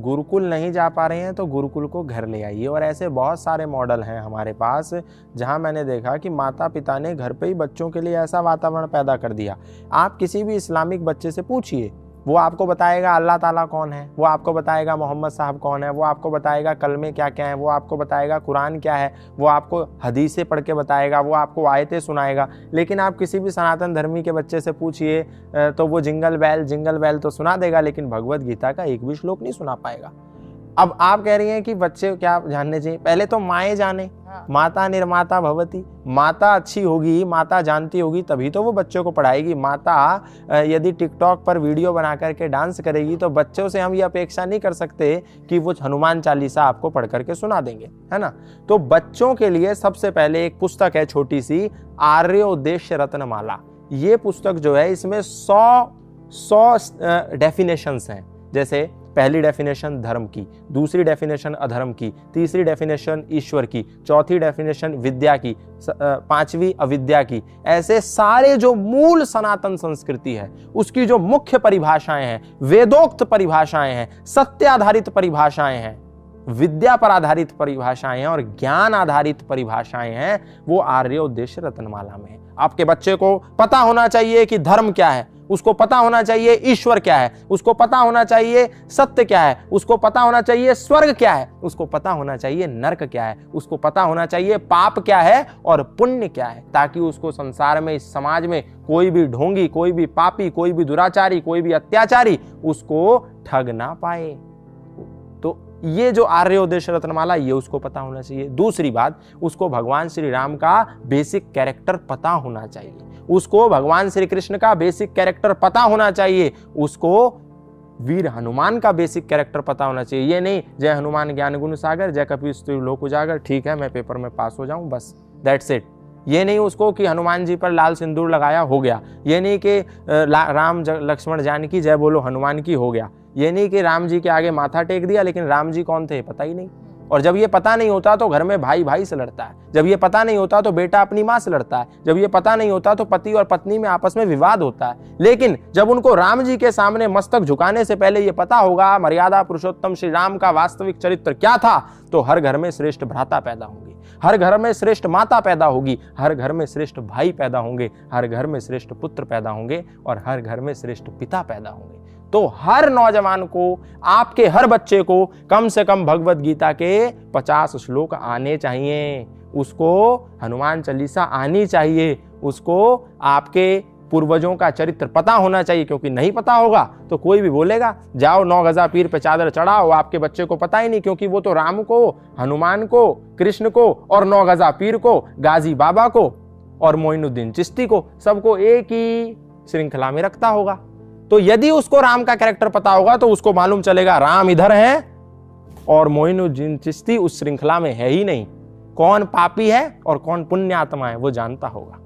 गुरुकुल नहीं जा पा रहे हैं तो गुरुकुल को घर ले आइए। और ऐसे बहुत सारे मॉडल हैं हमारे पास जहां मैंने देखा कि माता पिता ने घर पे ही बच्चों के लिए ऐसा वातावरण पैदा कर दिया। आप किसी भी इस्लामिक बच्चे से पूछिए, वो आपको बताएगा अल्लाह ताला कौन है, वो आपको बताएगा मोहम्मद साहब कौन है, वो आपको बताएगा कलमे क्या क्या हैं, वो आपको बताएगा कुरान क्या है, वो आपको हदीसें पढ़ के बताएगा, वो आपको आयतें सुनाएगा। लेकिन आप किसी भी सनातन धर्मी के बच्चे से पूछिए तो वो जिंगल बेल तो सुना देगा, लेकिन भगवत गीता का एक भी श्लोक नहीं सुना पाएगा। अब आप कह रही हैं कि बच्चे क्या जानने चाहिए? पहले तो माएँ जाने, माता निर्माता भवती। माता अच्छी होगी, माता जानती होगी, तभी तो वो बच्चों को पढ़ाएगी। माता यदि टिकटॉक पर वीडियो बना करके डांस करेगी तो बच्चों से हम ये अपेक्षा नहीं कर सकते कि वो हनुमान चालीसा आपको पढ़ करके सुना देंगे, है ना। तो बच्चों के लिए सबसे पहले एक पुस्तक है छोटी सी, आर्योद्देश्य रत्नमाला। ये पुस्तक जो है इसमें 100 डेफिनेशंस हैं। जैसे पहली डेफिनेशन धर्म की, दूसरी डेफिनेशन अधर्म की, तीसरी डेफिनेशन ईश्वर की, चौथी डेफिनेशन विद्या की, पांचवी अविद्या की। ऐसे सारे जो मूल सनातन संस्कृति है उसकी जो मुख्य परिभाषाएं हैं, वेदोक्त परिभाषाएं हैं, सत्य आधारित परिभाषाएं हैं, विद्या पर आधारित परिभाषाएं हैं और ज्ञान आधारित परिभाषाएं हैं, वो आर्योद्देश्य रत्नमाला में है। आपके बच्चे को पता होना चाहिए कि धर्म क्या है, उसको पता होना चाहिए ईश्वर क्या है, उसको पता होना चाहिए सत्य क्या है, उसको पता होना चाहिए स्वर्ग क्या है, उसको पता होना चाहिए नरक क्या है, उसको पता होना चाहिए पाप क्या है और पुण्य क्या है, ताकि उसको संसार में, इस समाज में कोई भी ढोंगी, कोई भी पापी, कोई भी दुराचारी, कोई भी अत्याचारी उसको ठग ना पाए। तो ये जो आर्योद्देश्य रत्नमाला, ये उसको पता होना चाहिए। दूसरी बात, उसको भगवान श्री राम का बेसिक कैरेक्टर पता होना चाहिए, उसको भगवान श्री कृष्ण का बेसिक कैरेक्टर पता होना चाहिए, उसको वीर हनुमान का बेसिक कैरेक्टर पता होना चाहिए। ये नहीं जय हनुमान ज्ञान गुण सागर, जय कपीस तिहु लोक उजागर, ठीक है मैं पेपर में पास हो जाऊं बस, दैट्स इट। ये नहीं उसको कि हनुमान जी पर लाल सिंदूर लगाया हो गया, ये नहीं कि राम लक्ष्मण जानकी जय बोलो हनुमान की हो गया, ये नहीं कि राम जी के आगे माथा टेक दिया लेकिन राम जी कौन थे पता ही नहीं। और जब ये पता नहीं होता तो घर में भाई भाई से लड़ता है, जब ये पता नहीं होता तो बेटा अपनी माँ से लड़ता है, जब ये पता नहीं होता तो पति और पत्नी में आपस में विवाद होता है। लेकिन जब उनको राम जी के सामने मस्तक झुकाने से पहले ये पता होगा मर्यादा पुरुषोत्तम श्री राम का वास्तविक चरित्र क्या था, तो हर घर में श्रेष्ठ भ्राता पैदा होंगे, हर घर में श्रेष्ठ माता पैदा होगी, हर घर में श्रेष्ठ भाई पैदा होंगे, हर घर में श्रेष्ठ पुत्र पैदा होंगे और हर घर में श्रेष्ठ पिता पैदा होंगे। तो हर नौजवान को, आपके हर बच्चे को कम से कम भगवत गीता के 50 श्लोक आने चाहिए, उसको हनुमान चालीसा आनी चाहिए, उसको आपके पूर्वजों का चरित्र पता होना चाहिए। क्योंकि नहीं पता होगा तो कोई भी बोलेगा जाओ 9 गजा पीर पे चादर चढ़ाओ, आपके बच्चे को पता ही नहीं, क्योंकि वो तो राम को, हनुमान को, कृष्ण को और 9 गजा पीर को, गाजी बाबा को और मोइनुद्दीन चिश्ती को, सबको एक ही श्रृंखला में रखता होगा। तो यदि उसको राम का कैरेक्टर पता होगा तो उसको मालूम चलेगा राम इधर है और मोइनुद्दीन चिश्ती उस श्रृंखला में है ही नहीं, कौन पापी है और कौन पुण्य आत्मा है वो जानता होगा।